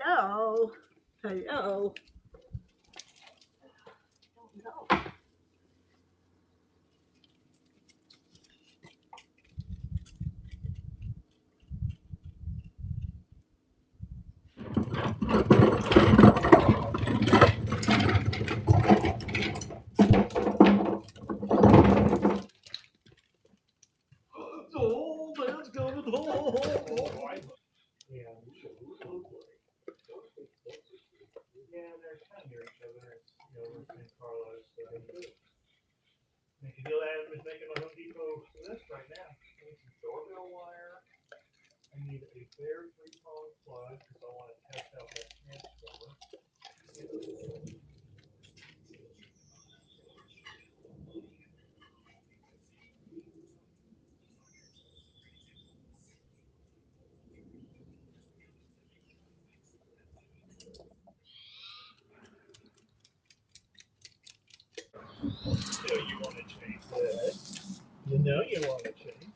Hello. Hello. No. The old man's coming home. Yeah, they're kind of near each other. It's over San Carlos. So make a deal. Adam is making my Home Depot list right now. I need some doorbell wire. I need a bare 3-prong plug because I want to test out that transformer. You want to change that. You want to change